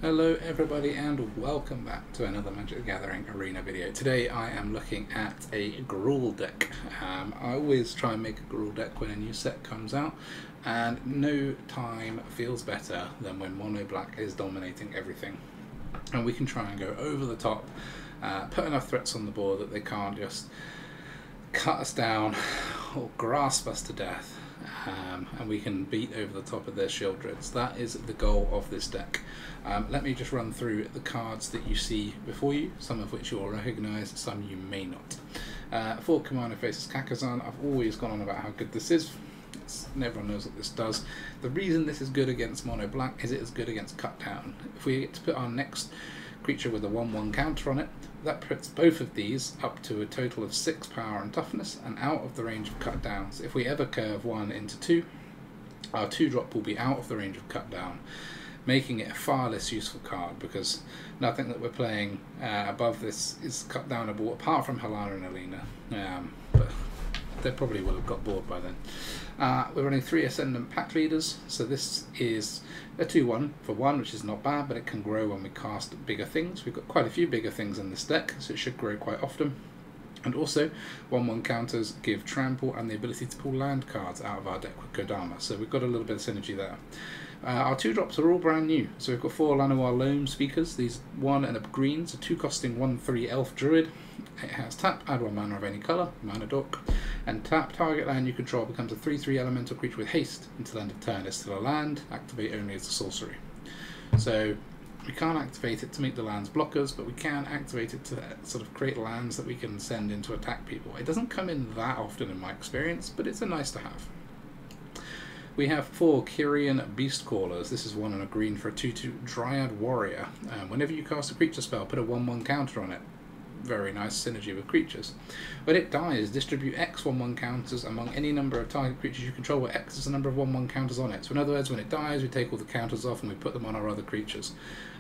Hello everybody and welcome back to another Magic the Gathering Arena video. Today I am looking at a GRUUL deck. I always try and make a GRUUL deck when a new set comes out, and no time feels better than when mono black is dominating everything. And we can try and go over the top, put enough threats on the board that they can't just cut us down or grasp us to death. And we can beat over the top of their shield dreads. That is the goal of this deck. Let me just run through the cards that you see before you, some of which you will recognise, some you may not. For Kumano faces Kakkazan, I've always gone on about how good this is. Everyone knows what this does. The reason this is good against mono black is it is good against cut down. If we get to put our next creature with a 1/1 counter on it, that puts both of these up to a total of 6 power and toughness and out of the range of cut downs. If we ever curve 1 into 2, our 2-drop will be out of the range of cut down, making it a far less useful card because nothing that we're playing above this is cut downable apart from Halana and Alena, but they probably will have got bored by then. We're running 3 Ascendant Packleaders, so this is a 2/1 for 1, which is not bad, but it can grow when we cast bigger things. We've got quite a few bigger things in this deck, so it should grow quite often. And also, 1/1 counters give trample and the ability to pull land cards out of our deck with Kodama, so we've got a little bit of synergy there. Our 2-drops are all brand new, so we've got 4 Llanowar Loamspeakers, these 1 and a green, so 2 costing 1/3 elf druid. It has tap, add 1 mana of any colour, mana dork, and tap, target land you control becomes a 3/3 elemental creature with haste until end of turn. It's still a land, activate only as a sorcery. So we can't activate it to make the lands blockers, but we can activate it to sort of create lands that we can send in to attack people. It doesn't come in that often in my experience, but it's a nice to have. We have 4 Quirion Beastcallers. This is 1 and a green for a 2/2 Dryad Warrior. Whenever you cast a creature spell, put a 1/1 counter on it. Very nice synergy with creatures. When it dies, distribute X 1/1 counters among any number of target creatures you control, where X is the number of 1/1 counters on it. So in other words, when it dies, we take all the counters off and we put them on our other creatures.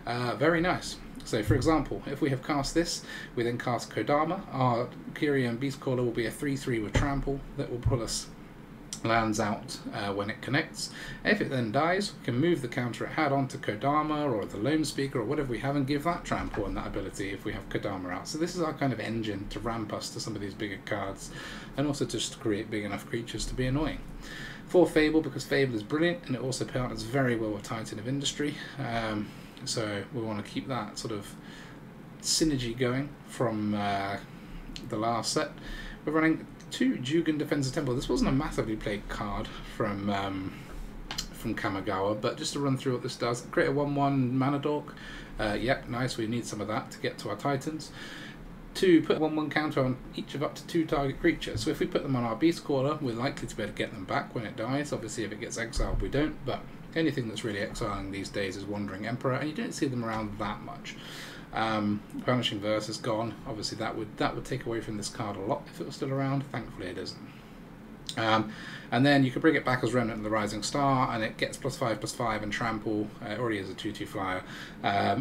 Very nice. So for example, if we have cast this, we then cast Kodama. Our Quirion Beastcaller will be a 3/3 with trample that will pull us lands out when it connects. If it then dies, we can move the counter it had onto Kodama or the Loamspeaker or whatever we have and give that trample and that ability if we have Kodama out. So this is our kind of engine to ramp us to some of these bigger cards and also just to create big enough creatures to be annoying. For Fable, because Fable is brilliant and it also partners very well with Titan of Industry, so we want to keep that sort of synergy going from the last set. We're running 2 Jugan Defensive Temple. This wasn't a massively played card from Kamigawa, but just to run through what this does, create a 1/1 mana dork. Yep, nice, we need some of that to get to our Titans. 2, put a 1/1 counter on each of up to 2 target creatures. So if we put them on our Beastcaller, we're likely to be able to get them back when it dies. Obviously if it gets exiled we don't, but anything that's really exiling these days is Wandering Emperor, and you don't see them around that much. Vanishing Verse is gone. Obviously that would take away from this card a lot if it was still around. Thankfully it isn't. And then you can bring it back as Remnant of the Rising Star, and it gets +5/+5 and trample. It already is a 2/2 flyer.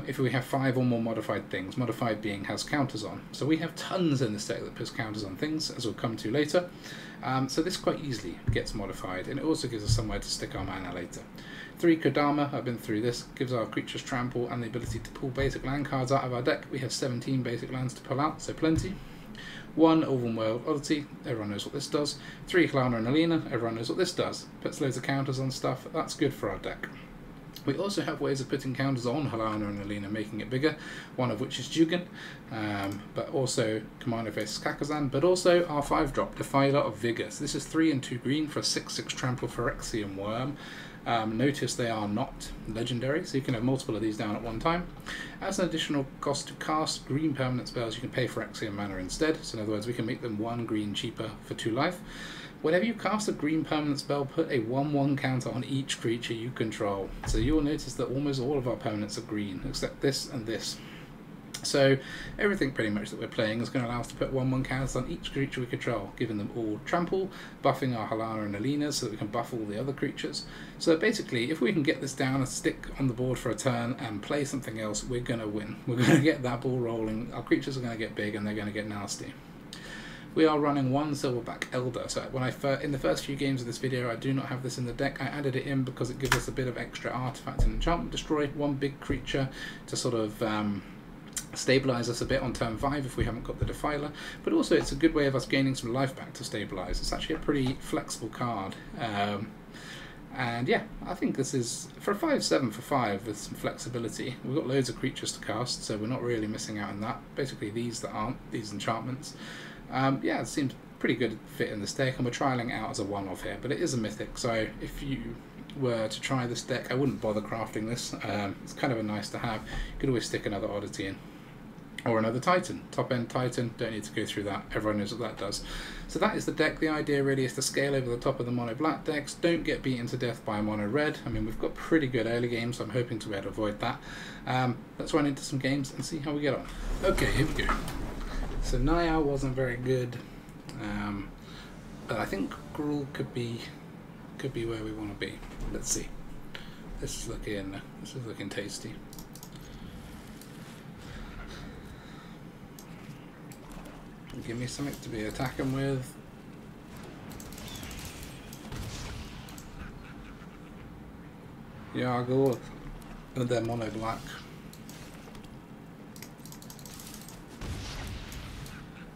If we have 5 or more modified things, modified being has counters on. So we have tons in this deck that puts counters on things, as we'll come to later. So this quite easily gets modified, and it also gives us somewhere to stick our mana later. 3 Kodama, I've been through this, gives our creatures trample and the ability to pull basic land cards out of our deck. We have 17 basic lands to pull out, so plenty. 1 Ulvenwald Oddity, everyone knows what this does. 3 Halana and Alena, everyone knows what this does. Puts loads of counters on stuff, that's good for our deck. We also have ways of putting counters on Halana and Alena, making it bigger, one of which is Jugan, but also Kumano faces Kakkazan, but also our 5-drop, Defiler of Vigor. So this is 3 and 2 green for a 6/6 trample Phyrexian Worm. Notice they are not legendary, so you can have multiple of these down at one time. As an additional cost to cast green permanent spells, you can pay Phyrexian mana instead, so in other words we can make them 1 green cheaper for 2 life. Whenever you cast a green permanent spell, put a 1/1 counter on each creature you control. So you'll notice that almost all of our permanents are green, except this and this. So everything pretty much that we're playing is going to allow us to put 1/1 counters on each creature we control, giving them all trample, buffing our Halana and Alena so that we can buff all the other creatures. So basically, if we can get this down and stick on the board for a turn and play something else, we're going to win. We're going to get that ball rolling, our creatures are going to get big and they're going to get nasty. we are running one Silverback Elder. So when in the first few games of this video, I do not have this in the deck. I added it in because it gives us a bit of extra artifact and enchantment. Destroy one big creature to sort of stabilize us a bit on turn 5 if we haven't got the Defiler, but also it's a good way of us gaining some life back to stabilize. It's actually a pretty flexible card. And yeah, I think this is, for a 5/7 for 5 with some flexibility, we've got loads of creatures to cast, so we're not really missing out on that. Basically these that aren't, these enchantments. Yeah, it seems pretty good fit in this deck, and we're trialing it out as a one-off here, but it is a mythic, so if you were to try this deck, I wouldn't bother crafting this. It's kind of a nice to have. You could always stick another Oddity in. Or another Titan, top-end Titan, don't need to go through that, everyone knows what that does. So that is the deck. The idea really is to scale over the top of the mono-black decks, don't get beaten to death by mono-red. I mean, we've got pretty good early games, so I'm hoping to be able to avoid that. Let's run into some games and see how we get on. Okay, here we go. So Naya wasn't very good, but I think GRUUL could be where we want to be. Let's see. This is looking tasty. Give me something to be attacking with. Yeah, I'll go with their mono black.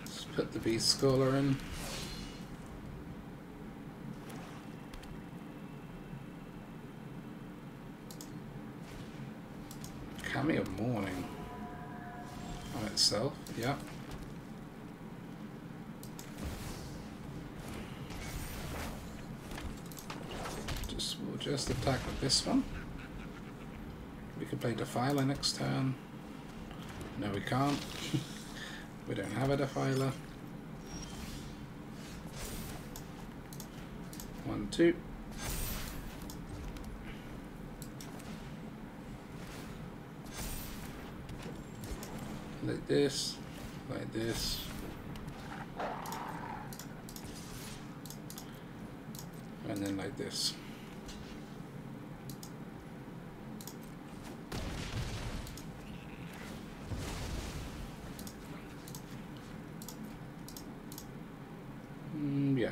Let's put the Beastcaller in. Cameo of Morning on itself, yeah. We'll just attack with this one. We could play Defiler next turn. No, we can't. We don't have a Defiler. 1, 2. Like this, like this. And then like this. Yeah.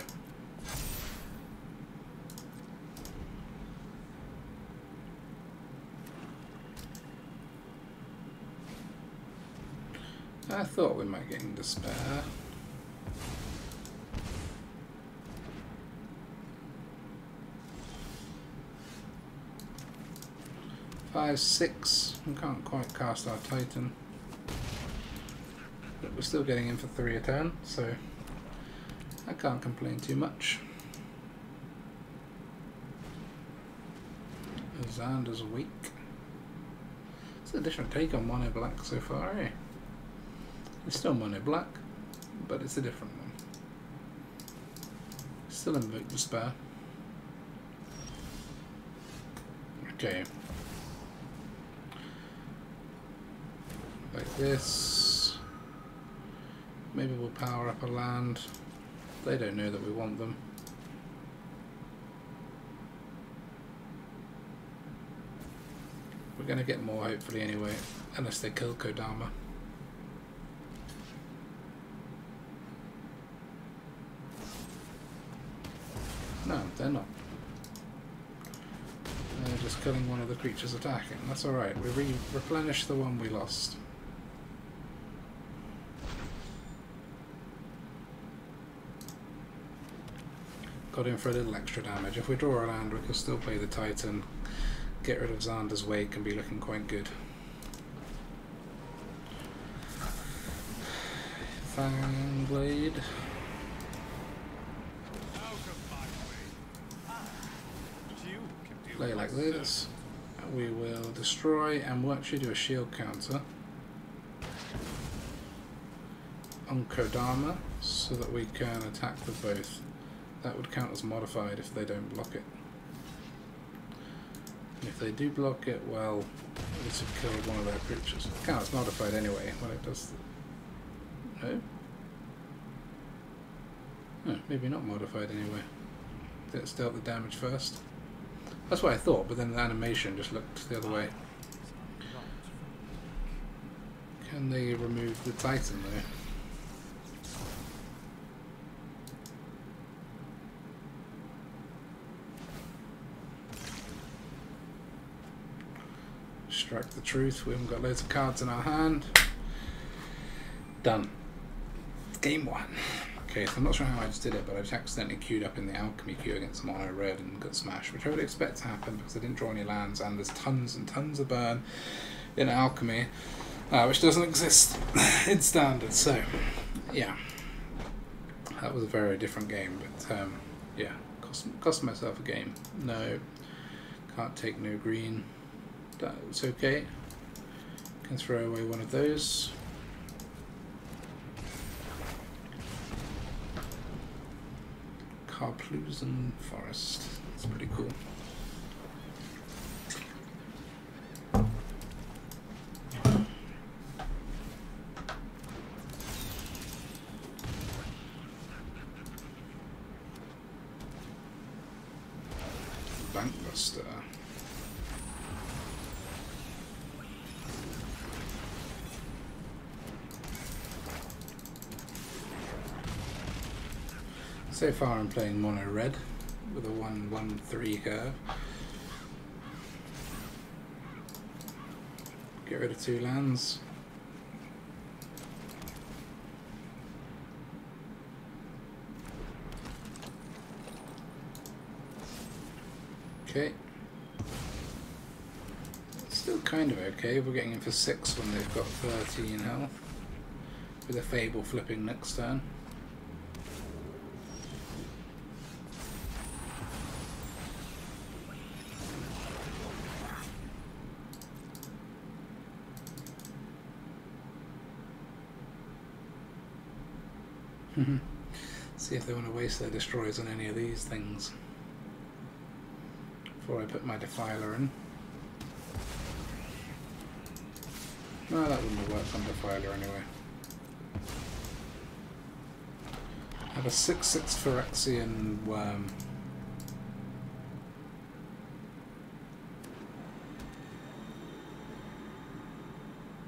I thought we might get in Despair. 5, 6. We can't quite cast our Titan. But we're still getting in for 3 a turn, so I can't complain too much. Xander's weak. It's a different take on mono black so far, eh? It's still mono black, but it's a different one. Still invoke Despair. Okay. Like this. Maybe we'll power up a land. They don't know that we want them. We're going to get more hopefully anyway, unless they kill Kodama. No, they're not. They're just killing one of the creatures attacking. That's alright, we replenish the one we lost. Got in for a little extra damage. If we draw a land, we can still play the Titan, get rid of Xander's Wake and be looking quite good. Fangblade. Play like this. We will destroy and we'll actually do a shield counter on Kodama so that we can attack with both. That would count as modified if they don't block it. And if they do block it, well, this would kill one of their creatures. It counts as modified anyway when it does. No? No, maybe not modified anyway. Let's dealt the damage first. That's what I thought, but then the animation just looked the other way. Can they remove the Titan though? Strike the truth. We haven't got loads of cards in our hand. Done. Game 1. Okay, so I'm not sure how I just did it, but I just accidentally queued up in the alchemy queue against mono red and got smashed, which I would expect to happen because I didn't draw any lands, and there's tons and tons of burn in alchemy, which doesn't exist in standard. So, yeah, that was a very different game, but yeah, cost myself a game. No, can't take no green. That's okay. Can throw away one of those. Karplusan Forest. That's pretty cool. Bankbuster. So far I'm playing mono red with a 1-1-3 curve. Get rid of 2 lands. Okay. Still kind of okay. We're getting in for 6 when they've got 13 health. With a Fable flipping next turn. See if they want to waste their destroyers on any of these things before I put my Defiler in. No, that wouldn't have worked on Defiler anyway. I have a 6/6 Phyrexian Worm.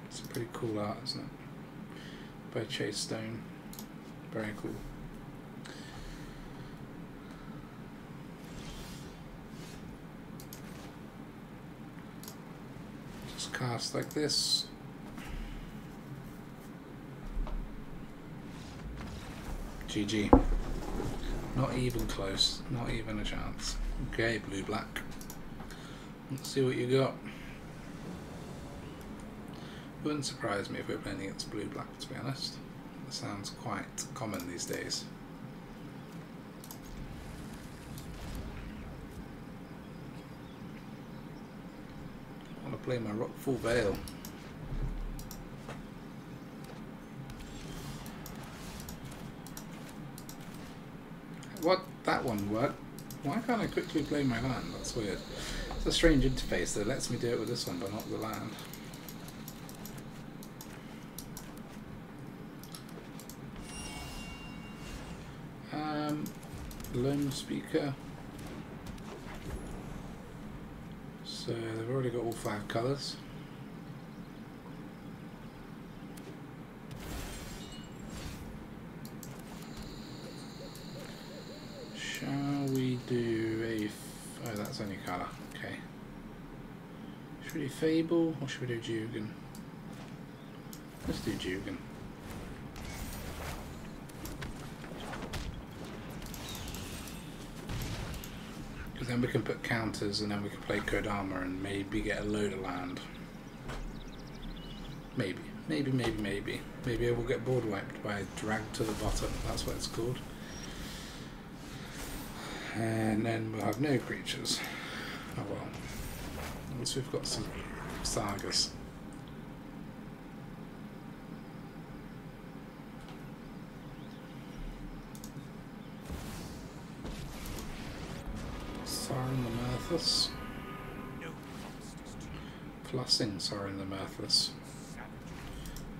It's a pretty cool art, isn't it? By Chase Stone. Very cool. Just cast like this. GG. Not even close. Not even a chance. Okay, blue-black. Let's see what you got. Wouldn't surprise me if we're playing against blue-black, to be honest. That sounds quite common these days. I want to play my Rockfall Vale. What? That one worked? Why can't I quickly play my land? That's weird. It's a strange interface that lets me do it with this one, but not the land. Loamspeaker. So they've already got all 5 colours. Shall we do a... oh, that's only colour. Okay. Should we do Fable or should we do Jugan? Let's do Jugan. Then we can put counters and then we can play Kodama and maybe get a load of land. Maybe. Maybe I will get board wiped by Drag to the Bottom. That's what it's called. And then we'll have no creatures. Oh well. Once we've got some sagas. Sorin the Mirthless. Plussing Sorin the Mirthless.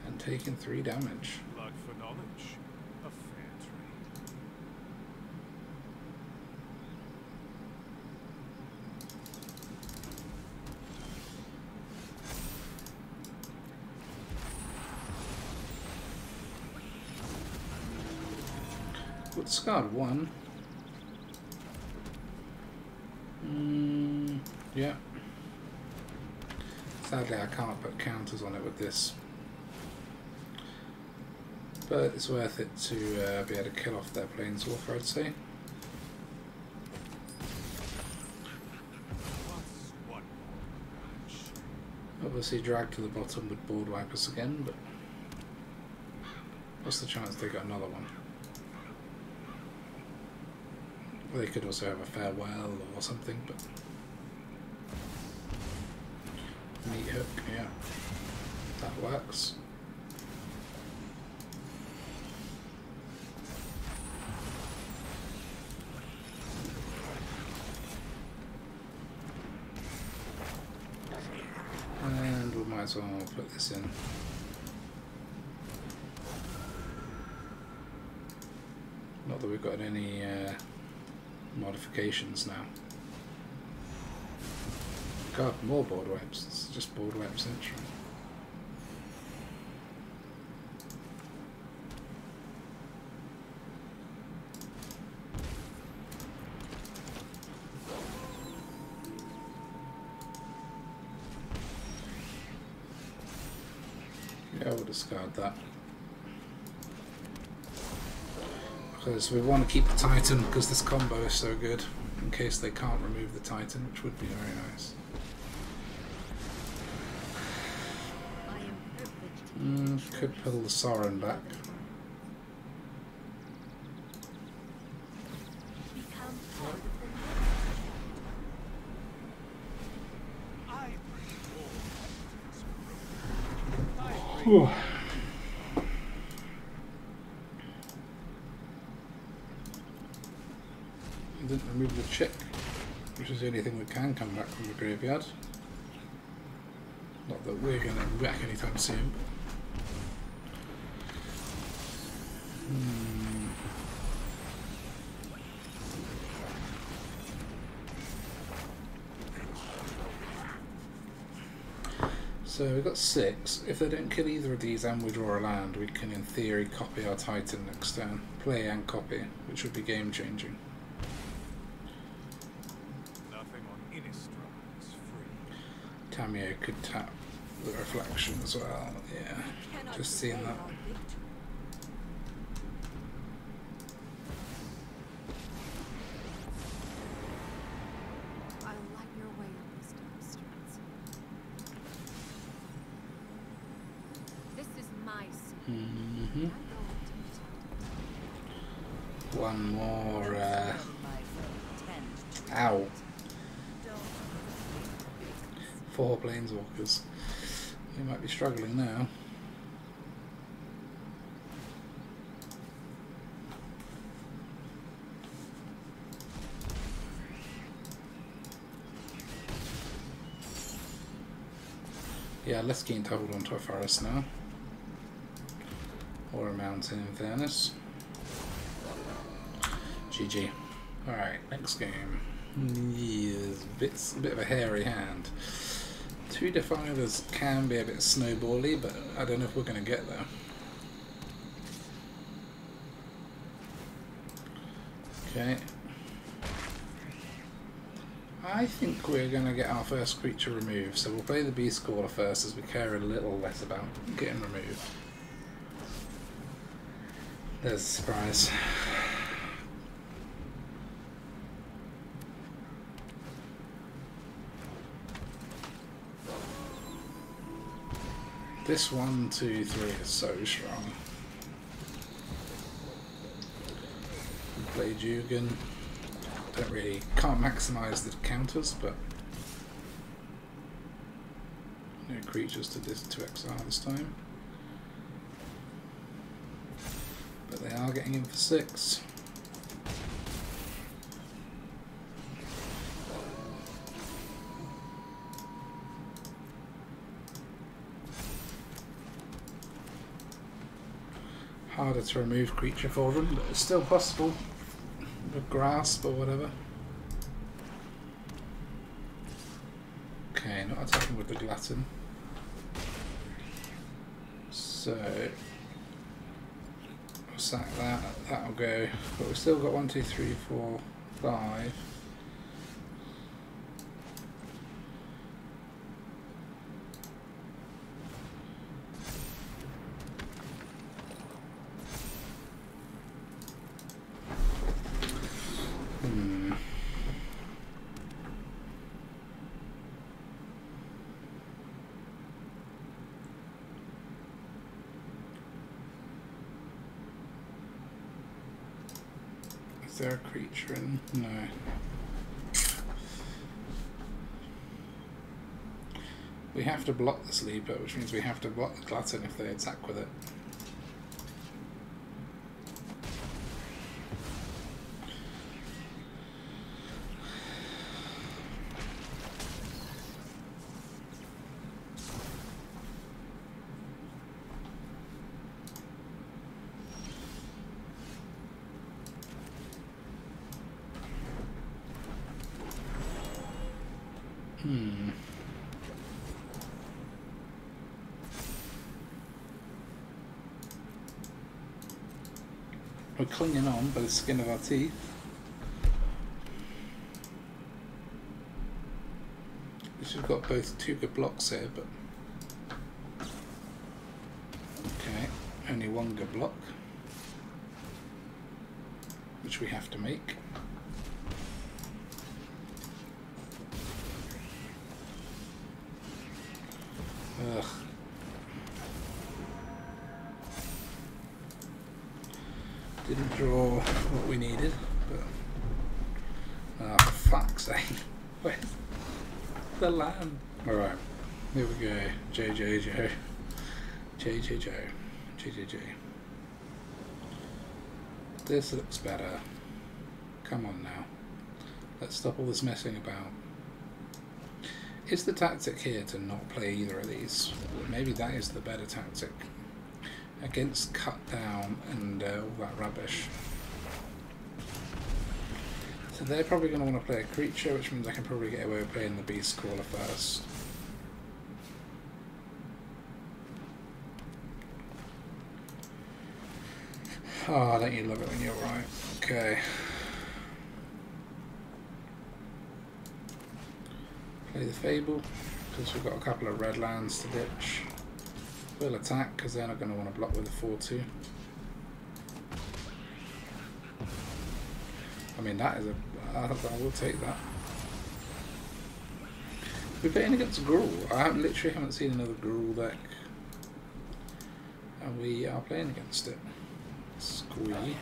And taking 3 damage. Blood for knowledge. A fair trade. Well, scarred 1. Yeah. Sadly I can't put counters on it with this, but it's worth it to be able to kill off their Planeswalker, I'd say. Obviously drag to the bottom would board wipe us again, but what's the chance they got another one? They could also have a farewell or something, but meat hook, yeah, that works. And we might as well put this in. Not that we've got any modifications now. God, more board wipes. It's just board wipe central. Yeah, we'll discard that. Because we want to keep the Titan because this combo is so good, in case they can't remove the Titan, which would be very nice. Could pull the Sorin back. Whew. Didn't remove the chick, which is the only thing that can come back from the graveyard. Not that we're going to whack anytime soon. So we've got 6. If they don't kill either of these and we draw a land, we can in theory copy our Titan next turn. Play and copy, which would be game changing. Tamiyo could tap the reflection as well, yeah, just seeing that. One more, ow. 4 planeswalkers. We might be struggling now. Yeah, less keen to hold on to a forest now. Or a mountain in fairness. GG. Alright, next game. Yes, a bit of a hairy hand. 2 Defilers can be a bit snowbally, but I don't know if we're going to get there. Okay. I think we're going to get our first creature removed, so we'll play the Beastcaller first as we care a little less about getting removed. There's a surprise. This 1, 2, 3 is so strong. Play Jugan. Can't maximise the counters, but no creatures to exile this time. But they are getting in for 6. Harder to remove creature for them, but it's still possible with grasp or whatever. Okay, not attacking with the glutton. So we'll sack that, that'll go. But we've still got 1, 2, 3, 4, 5. Is there a creature in? No. We have to block the Sleeper, which means we have to block the Glutton if they attack with it. We're clinging on by the skin of our teeth. We've got both two good blocks here, but okay, only one good block, which we have to make. Ugh. Didn't draw what we needed, but for fuck's sake, where's the land? Alright, here we go. JJJ. JJJ. JJJ. This looks better. Come on now. Let's stop all this messing about. Is the tactic here to not play either of these? Maybe that is the better tactic. Against cut down and all that rubbish. So they're probably going to want to play a creature, which means I can probably get away with playing the Beastcaller first. Oh, don't you love it when you're right? Okay. Play the Fable, because we've got a couple of red lands to ditch. We'll attack because they're not going to want to block with a 4-2. I mean, that is I will take that. We're playing against GRUUL. I literally haven't seen another GRUUL deck, and we are playing against it. Squee.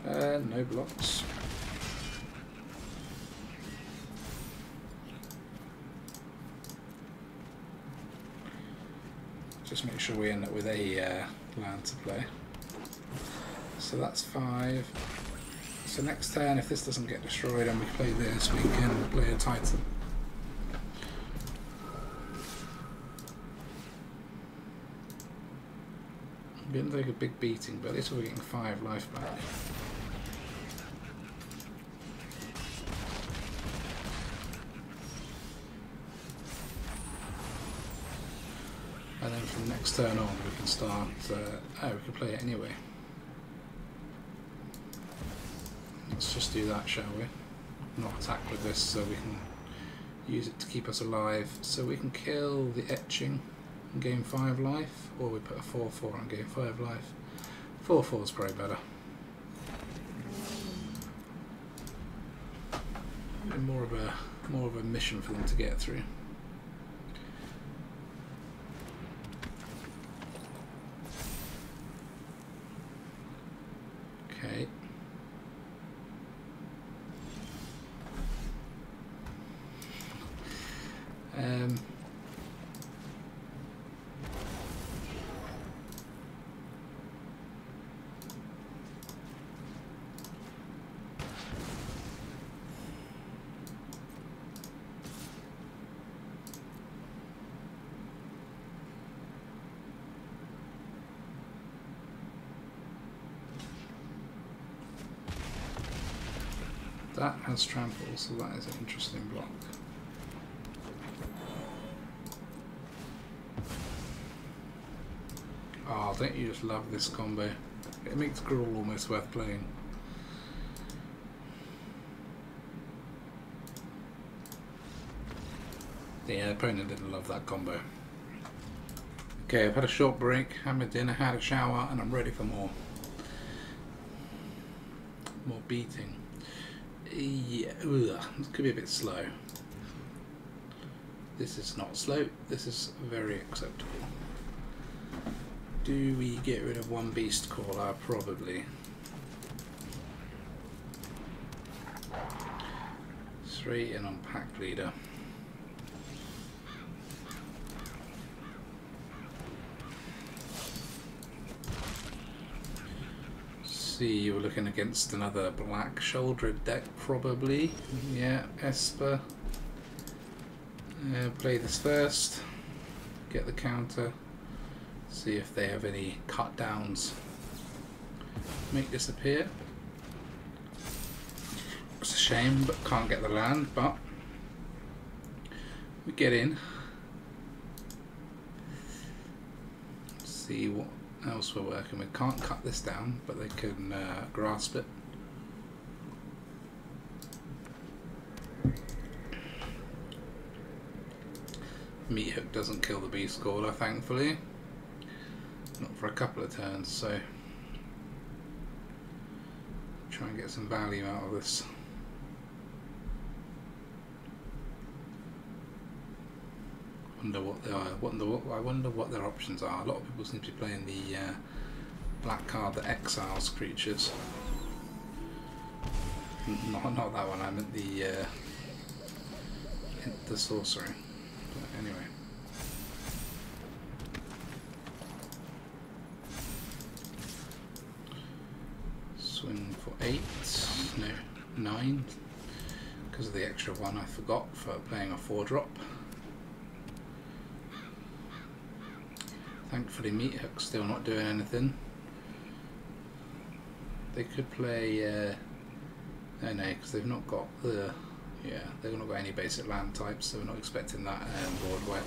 No blocks. Just make sure we end up with a land to play. So that's 5. So next turn, if this doesn't get destroyed and we play this, we can play a Titan. We didn't take a big beating, but at least we're getting 5 life back. And then from next turn on we can start, oh, we can play it anyway. Let's just do that, shall we? Not attack with this so we can use it to keep us alive. So we can kill the Etching and gain 5 life, or we put a 4/4 and gain 5 life. 4/4 is probably better. More of a mission for them to get through. Okay. That has trample, so that is an interesting block. Oh, don't you just love this combo? It makes GRUUL almost worth playing. The opponent didn't love that combo. Okay, I've had a short break, had my dinner, had a shower, and I'm ready for more. more beating. Yeah, ugh, this could be a bit slow. This is not slow, this is very acceptable. Do we get rid of one Beastcaller? Probably. 3 in on Packleader. See, we're looking against another black shouldered deck, probably. Yeah, Esper. Play this first, get the counter, see if they have any cut downs. Make this appear. It's a shame, but can't get the land, but we get in. See what else we're working with. Can't cut this down, but they can grasp it. Meat Hook doesn't kill the Beastcaller, thankfully. Not for a couple of turns, so try and get some value out of this. I wonder what their options are. A lot of people seem to be playing the black card that exiles creatures. Not that one. I meant the sorcery. But anyway. Swing for 8. No, 9. Because of the extra one I forgot for playing a 4-drop. Thankfully Meat Hook's still not doing anything. They could play no, because they've not got the they've not got any basic land types, so we're not expecting that board wipe.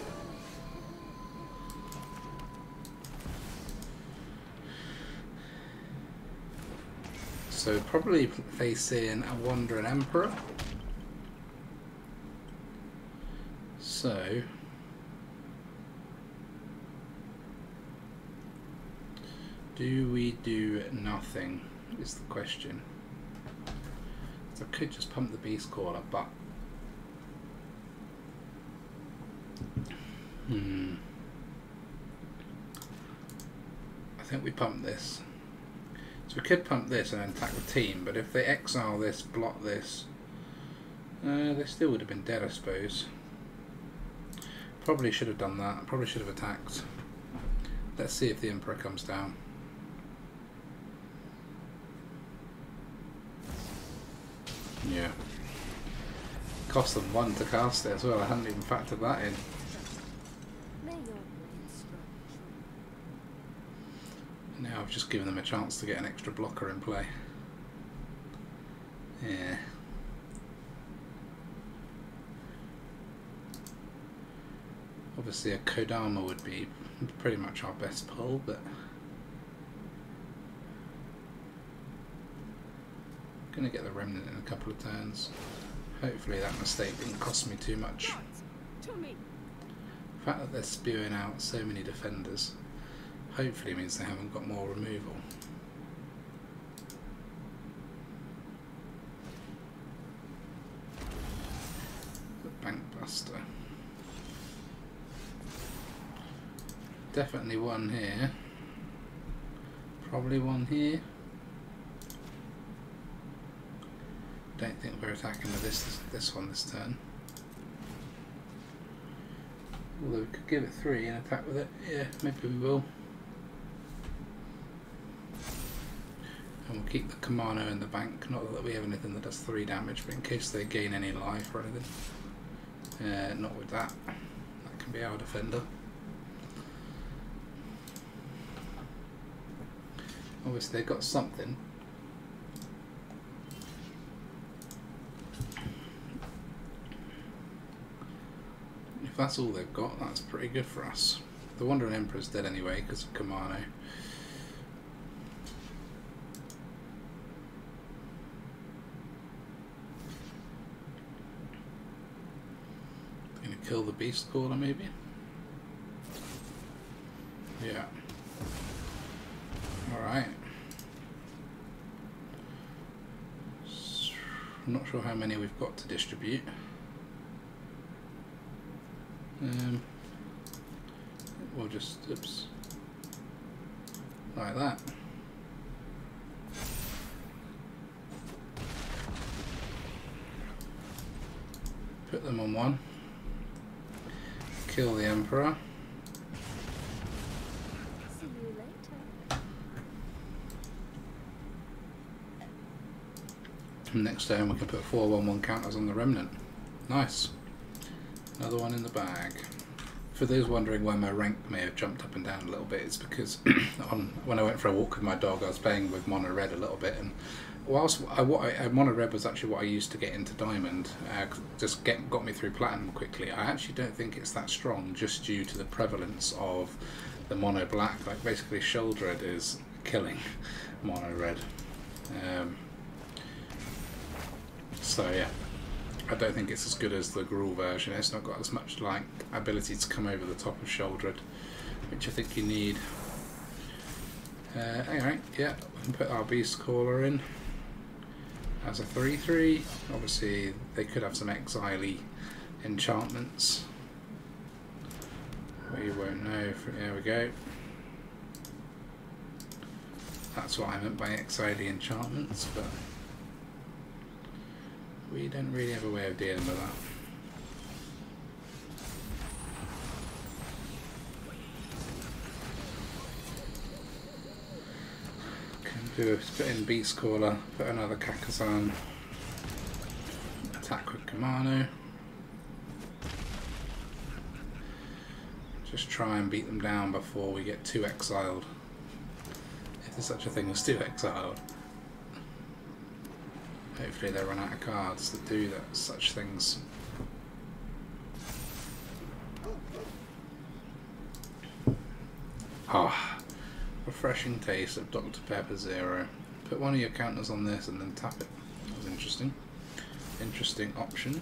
So probably facing a Wandering Emperor. So do we do nothing is the question. So I could just pump the Beastcaller, but I think we pump this. So we could pump this and then attack the team, but if they exile this, block this, they still would have been dead, I suppose. Probably should have done that. Probably should have attacked. Let's see if the Emperor comes down. Yeah. Cost them 1 to cast it as well. I hadn't even factored that in. Now I've just given them a chance to get an extra blocker in play. Yeah. Obviously a Kodama would be pretty much our best pull, but gonna get the remnant in a couple of turns. Hopefully that mistake didn't cost me too much. The fact that they're spewing out so many defenders hopefully means they haven't got more removal. The Bankbuster. Definitely one here. Probably one here. Don't think we're attacking with this one this turn. Although we could give it 3 and attack with it. Yeah, maybe we will. And we'll keep the Kumano in the bank. Not that we have anything that does 3 damage, but in case they gain any life or anything. Not with that. That can be our defender. Obviously they've got something. If that's all they've got, that's pretty good for us. The Wandering Emperor's dead anyway because of Kumano. Gonna kill the Beastcaller maybe? Yeah. Alright. I'm not sure how many we've got to distribute. We'll just, oops, like that. Put them on one. Kill the Emperor. See you later. And next turn we can put 4/1/1 counters on the Remnant. Nice. Another one in the bag. For those wondering why my rank may have jumped up and down a little bit, it's because when I went for a walk with my dog, I was playing with mono red a little bit, and whilst mono red was actually what I used to get into diamond, just got me through platinum quickly. I actually don't think it's that strong, just due to the prevalence of the mono black. Like basically, Sheoldred is killing mono red. So yeah. I don't think it's as good as the GRUUL version. It's not got as much like ability to come over the top of Sheoldred, which I think you need. Anyway, yeah, we can put our Beastcaller in as a 3/3. Obviously, they could have some exile-y enchantments. We won't know. There we go. That's what I meant by exile-y enchantments, but we don't really have a way of dealing with that. Can do is put in Beastcaller, put another Kakkazan, attack with Kumano. Just try and beat them down before we get too exiled. If there's such a thing as too exiled. Hopefully they run out of cards that do that, such things. Ah, refreshing taste of Dr. Pepper Zero. Put one of your counters on this and then tap it. That was interesting. Interesting option.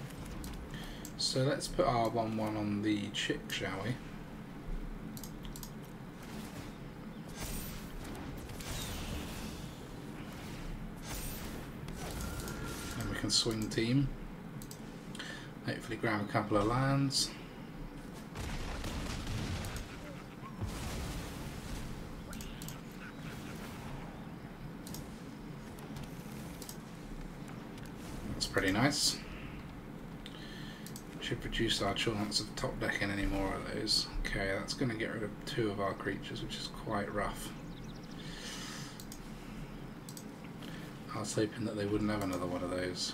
So let's put our 1/1 on the chick, shall we? Swing team. Hopefully grab a couple of lands. That's pretty nice. Should reduce our chance of top decking any more of those. Okay, that's going to get rid of 2 of our creatures, which is quite rough. I was hoping that they wouldn't have another one of those.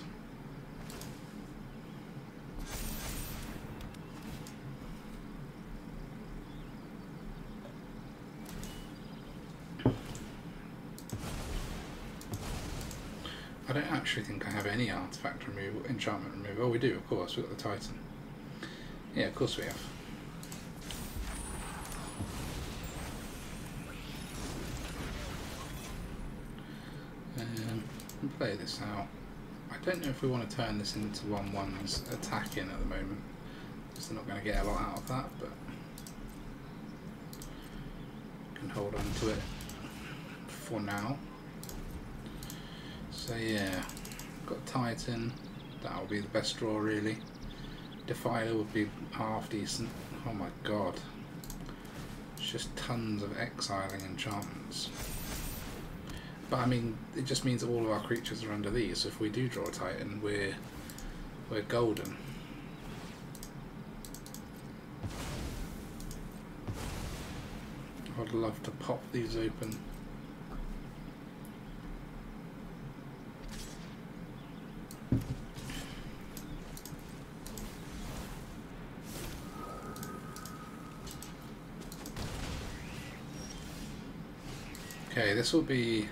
I don't actually think I have any artifact removal, enchantment removal. Oh, we do, of course. We've got the Titan. Yeah, of course we have. Play this out. I don't know if we want to turn this into 1/1's attacking at the moment, because they're not going to get a lot out of that, but can hold on to it for now. So yeah, got Titan, that'll be the best draw really. Defiler would be half decent. Oh my god, it's just tons of exiling enchantments. But I mean, it just means that all of our creatures are under these, so if we do draw a Titan, we're golden. I'd love to pop these open. Okay, this will be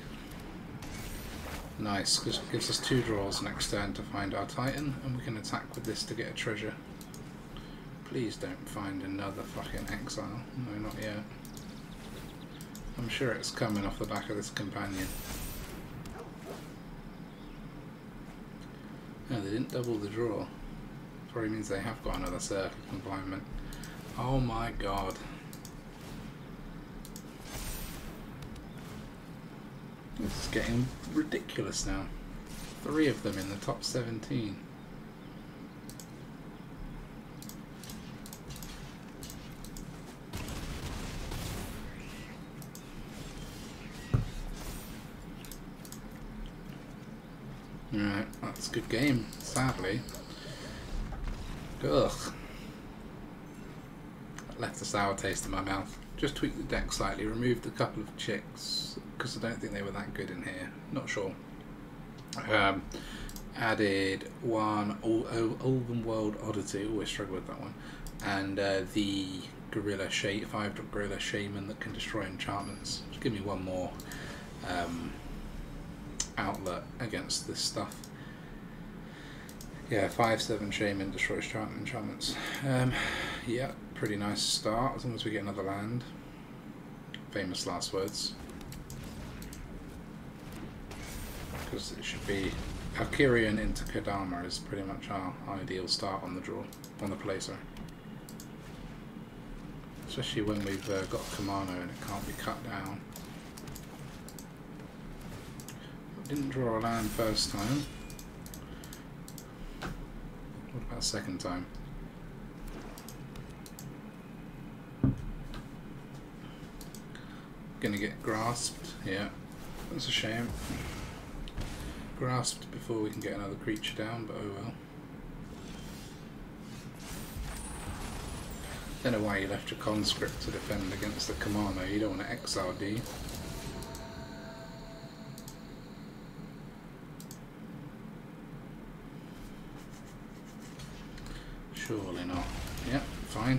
nice because it gives us 2 draws next turn to find our Titan, and we can attack with this to get a treasure. Please don't find another fucking exile. No, not yet. I'm sure it's coming off the back of this companion. No, they didn't double the draw. Probably means they have got another circle confinement. Oh my god. This is getting ridiculous now. 3 of them in the top 17. Right, that's a good game, sadly. Ugh. That left a sour taste in my mouth. Just tweaked the deck slightly, removed a couple of chicks, because I don't think they were that good in here. Not sure. Added one Ulvenwald Oddity, always struggle with that one, and the Gorilla 5-drop Gorilla Shaman that can destroy enchantments. Just give me one more outlet against this stuff. Yeah, 5/7 Shaman destroys enchantments. Yeah, pretty nice start as long as we get another land. Famous last words. Because it should be our Quirion into Kodama is pretty much our ideal start on the draw, on the play, sorry. Especially when we've got Kumano and it can't be cut down. Didn't draw a land first time. What about second time? Gonna get grasped, yeah. That's a shame. Grasped before we can get another creature down, but oh well. Don't know why you left your conscript to defend against the Kumano. You don't want to exile, do you? Surely not. Yeah, fine.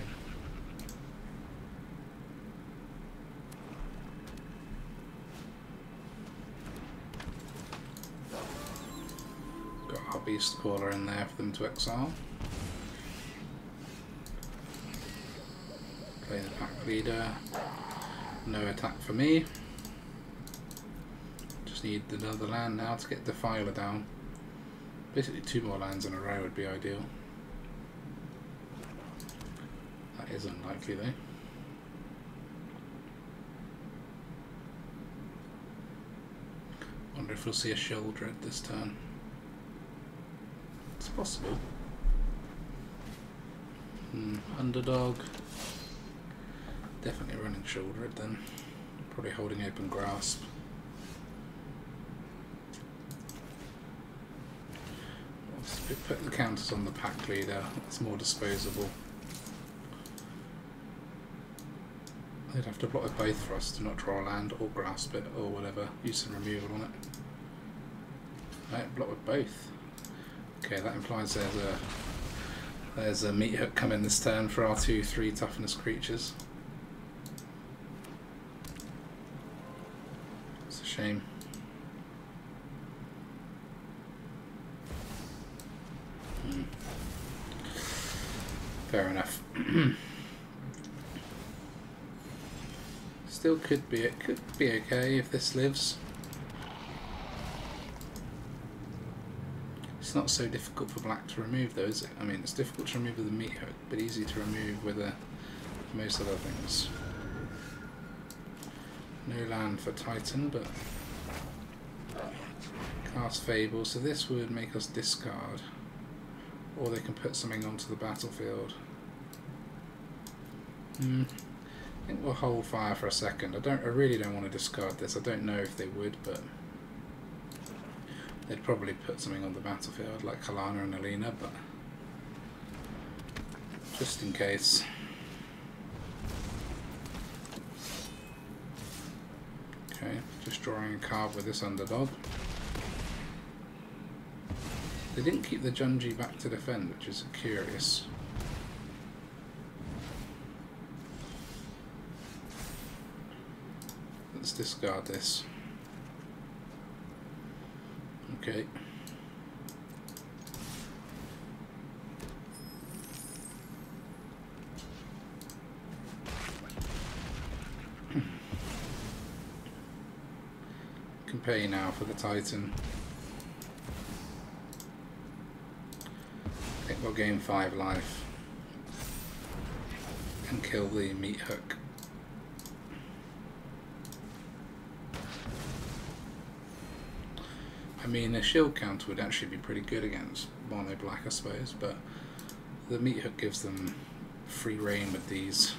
Got our Beastcaller in there for them to exile. Play the Packleader. No attack for me. Just need another land now to get Defiler down. Basically 2 more lands in a row would be ideal. That is unlikely though. Wonder if we'll see a Sheldred this turn. It's possible. Underdog. Definitely running Sheldred then. Probably holding open Grasp. Put the counters on the Packleader. It's more disposable. They'd have to block with both for us to not draw a land or grasp it or whatever. Use some removal on it. Right, block with both. Okay, that implies there's a meat hook coming this turn for our 2/3 toughness creatures. It's a shame. Fair enough. Still could be, it could be okay if this lives. It's not so difficult for black to remove though, is it? I mean, it's difficult to remove with a meat hook, but easy to remove with most other things. No land for Titan, but cast Fable, so this would make us discard. Or they can put something onto the battlefield. I think we'll hold fire for a second. I really don't want to discard this. I don't know if they would, but they'd probably put something on the battlefield like Halana and Alena, but just in case. Okay, just drawing a card with this underdog. They didn't keep the Junji back to defend, which is curious. Let's discard this. Okay. Can pay now for the Titan. I think we'll gain 5 life and kill the meat hook. mean, a shield counter would actually be pretty good against mono black, I suppose, but the meat hook gives them free reign with these.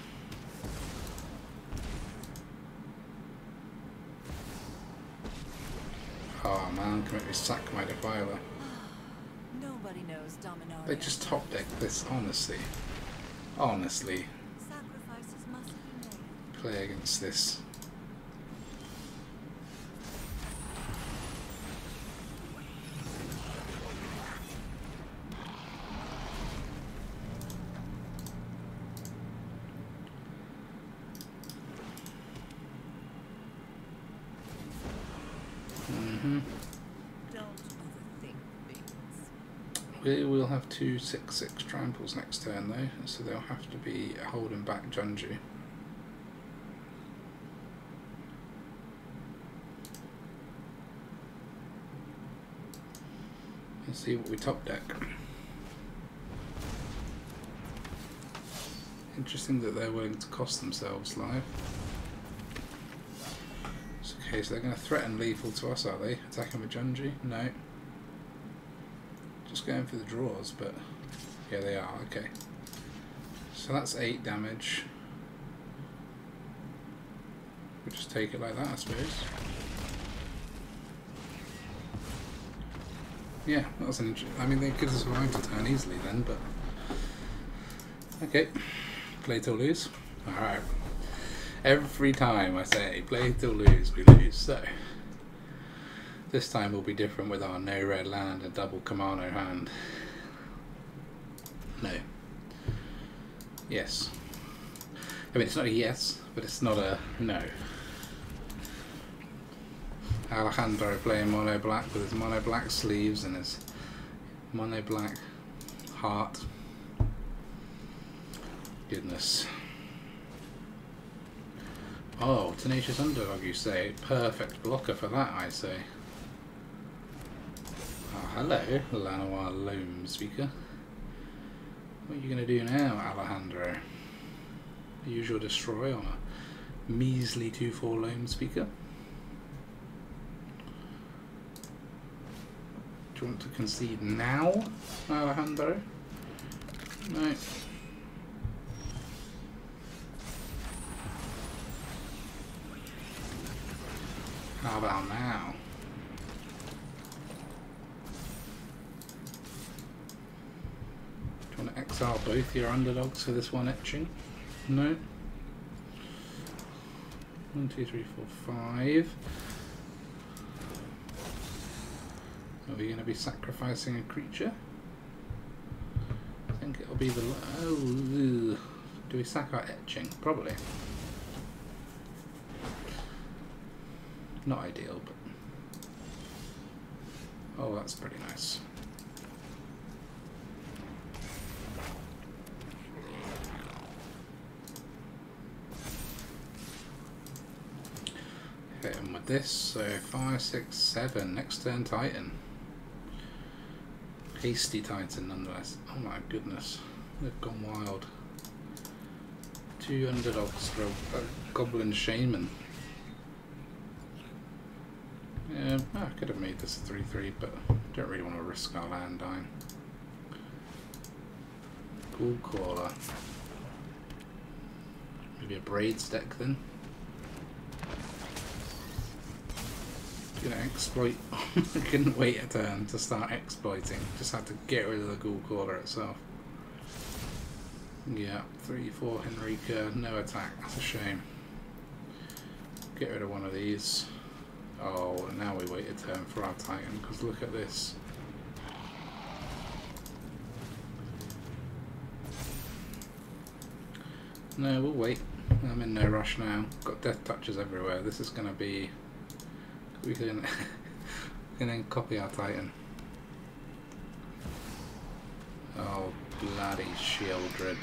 Oh man, can make me sack my Defiler. Nobody knows Dominaria. They just top deck this, honestly. Honestly. Sacrifices must be made. Play against this. Don't overthink things. We will have 2 6/6 tramples next turn though, so they'll have to be holding back Junju. Let's see what we top deck. Interesting that they're willing to cost themselves live. Okay, so they're going to threaten lethal to us, are they? Attacking with Junji? No. Just going for the draws, but yeah, they are. Okay. So that's 8 damage. We'll just take it like that, I suppose. Yeah, that was an interesting. I mean, they could have survived a turn easily then, but okay. Play till lose. Alright. Every time I say play till lose, we lose. So this time will be different with our no red land and double Kumano hand. No. Yes. I mean, it's not a yes, but it's not a no. Alejandro playing mono black with his mono black sleeves and his mono black heart. Goodness. Oh, Tenacious Underdog, you say. Perfect blocker for that, I say. Oh, hello, Llanowar Loamspeaker. What are you going to do now, Alejandro? Usual destroy on a measly 2/4 Loamspeaker. Do you want to concede now, Alejandro? No. How about now? Do you want to exile both your underdogs for this one etching? No. 1, 2, 3, 4, 5. Are we going to be sacrificing a creature? I think it'll be the... Oh, do we sack our etching? Probably. Not ideal, but... Oh, that's pretty nice. Hit him with this, so 5, 6, 7. Next turn Titan. Hasty Titan nonetheless. Oh my goodness. They've gone wild. 2 underdogs for a Goblin Shaman. Yeah, I could have made this a 3/3, but don't really want to risk our land dying. Ghoul Caller. Maybe a Braids deck then. Gonna exploit. I couldn't wait a turn to start exploiting. Just had to get rid of the Ghoul Caller itself. Yeah, 3/4 Henrika, no attack. That's a shame. Get rid of one of these. Oh, now we wait a turn for our Titan, because look at this. No, we'll wait. I'm in no rush now. Got death touches everywhere. This is going to be... We can then copy our Titan. Oh, bloody Shieldred.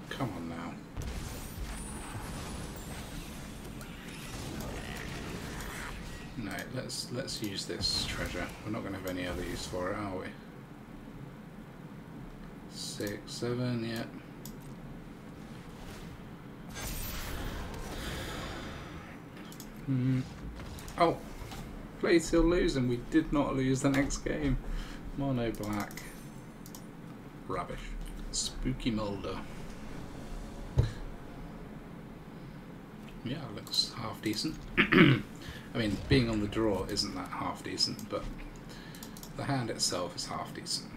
Come on now. No, let's use this treasure. We're not going to have any other use for it, are we? 6, 7, yeah. Oh, play till lose, and we did not lose the next game. Mono black. Rubbish. Spooky Molder. Yeah, it looks half decent. I mean, being on the draw isn't that half decent, but the hand itself is half decent.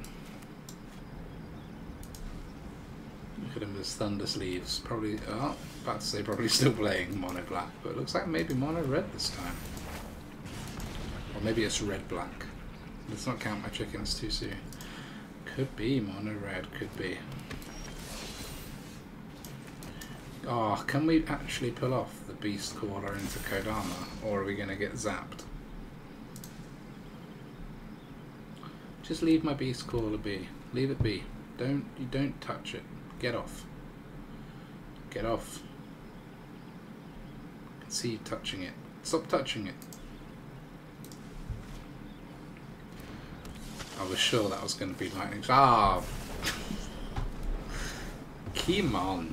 Look at him with his Thunder Sleeves. Probably, oh, about to say probably still playing mono black, but it looks like maybe mono red this time. Or maybe it's red black. Let's not count my chickens too soon. Could be mono red, could be. Oh, can we actually pull off the Beastcaller into Kodama, or are we going to get zapped? Just leave my Beastcaller be. Leave it be. You don't touch it. Get off. Get off. I can see you touching it. Stop touching it. I was sure that was going to be lightning. Ah! Kumano.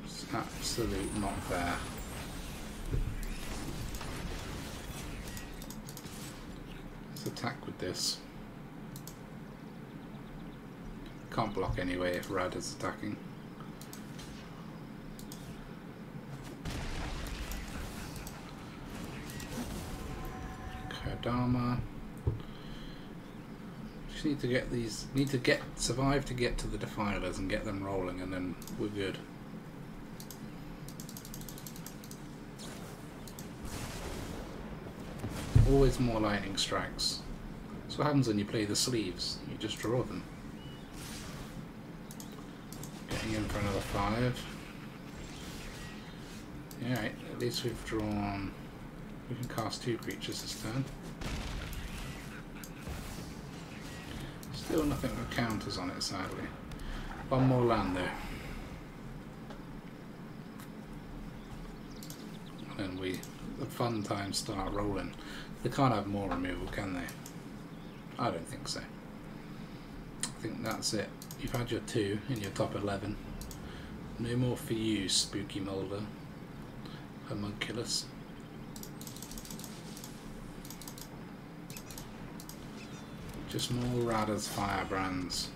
It's absolute not fair. Let's attack with this. Can't block anyway if red is attacking. Kodama. Just need to get these. Survive to get to the Defilers and get them rolling, and then we're good. Always more lightning strikes. That's what happens when you play the sleeves. You just draw them. Getting in for another 5. Alright, at least we've drawn. We can cast 2 creatures this turn. Still nothing with counters on it, sadly. One more land though. And then the fun times start rolling. They can't have more removal, can they? I don't think so. I think that's it. You've had your 2 in your top 11. No more for you, Spooky Molder. Homunculus. Just more Radha's Firebrands.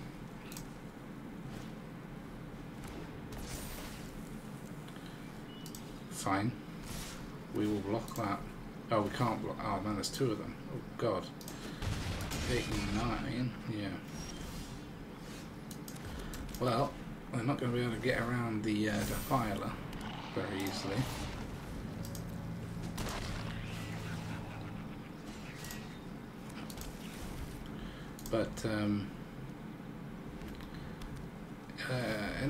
Fine. We will block that. Oh, we can't block. Oh man, there's 2 of them. Oh god. 8 and 9. Yeah. Well, they're not going to be able to get around the Defiler very easily. But and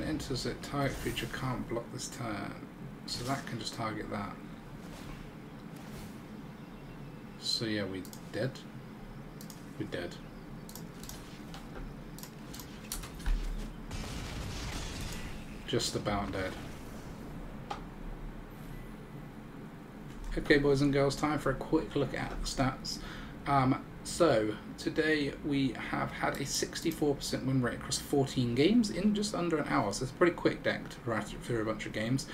enters it. Target creature can't block this turn, so that can just target that. So yeah, we dead. We're dead. Just about dead. Okay, boys and girls, time for a quick look at the stats. So today we have had a 64% win rate across 14 games in just under an hour, so it's a pretty quick deck to write through a bunch of games.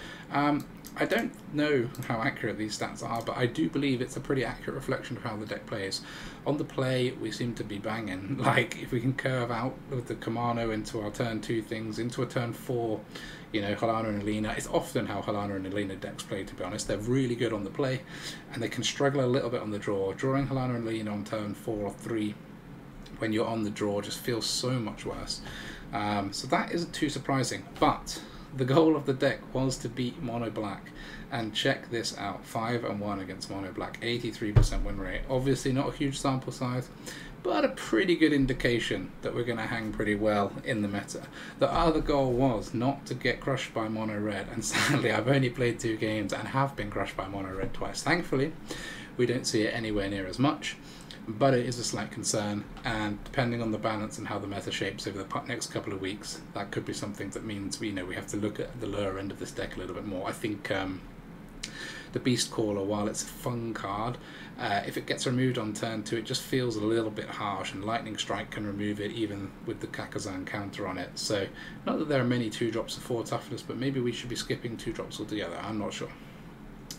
I don't know how accurate these stats are, but I do believe it's a pretty accurate reflection of how the deck plays. On the play, we seem to be banging. Like, if we can curve out with the Kumano into our turn 2 things, into a turn 4, you know, Halana and Alena. It's often how Halana and Alena decks play, to be honest. They're really good on the play, and they can struggle a little bit on the draw. Drawing Halana and Alena on turn 4 or 3 when you're on the draw just feels so much worse. So that isn't too surprising, but the goal of the deck was to beat Mono Black, and check this out, 5-1 against Mono Black, 83% win rate. Obviously not a huge sample size, but a pretty good indication that we're going to hang pretty well in the meta. The other goal was not to get crushed by Mono Red, and sadly I've only played 2 games and have been crushed by Mono Red twice. Thankfully we don't see it anywhere near as much, but it is a slight concern, and depending on the balance and how the meta shapes over the next couple of weeks, that could be something that means we have to look at the lower end of this deck a little bit more. I think the Beastcaller, while it's a fun card, if it gets removed on turn 2, it just feels a little bit harsh, and Lightning Strike can remove it even with the Kakkazan counter on it. So not that there are many 2-drops of 4 toughness, but maybe we should be skipping 2-drops altogether. I'm not sure.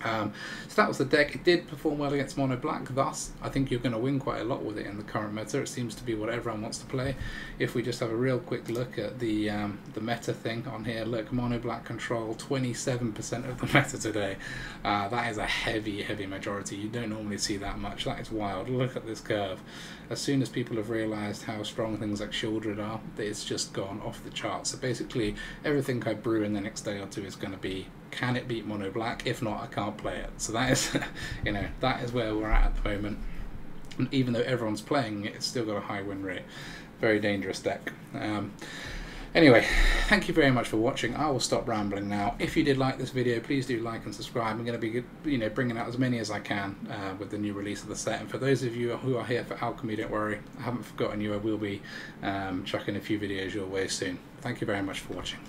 So that was the deck. It did perform well against mono black, thus I think you're going to win quite a lot with it in the current meta. It seems to be what everyone wants to play. If we just have a real quick look at the meta thing on here, look, mono black control 27% of the meta today. That is a heavy majority. You don't normally see that much. That is wild. Look at this curve. As soon as people have realised how strong things like Shieldred are, it's just gone off the charts. So basically everything I brew in the next day or two is going to be, can it beat mono black? If not, I can't play it. So that is, you know, that is where we're at the moment. And even though everyone's playing it, it's still got a high win rate. Very dangerous deck. Anyway, thank you very much for watching. I will stop rambling now. If you did like this video, please do like and subscribe. I'm going to be, you know, bringing out as many as I can with the new release of the set. And for those of you who are here for Alchemy, don't worry, I haven't forgotten you. I will be chucking a few videos your way soon. Thank you very much for watching.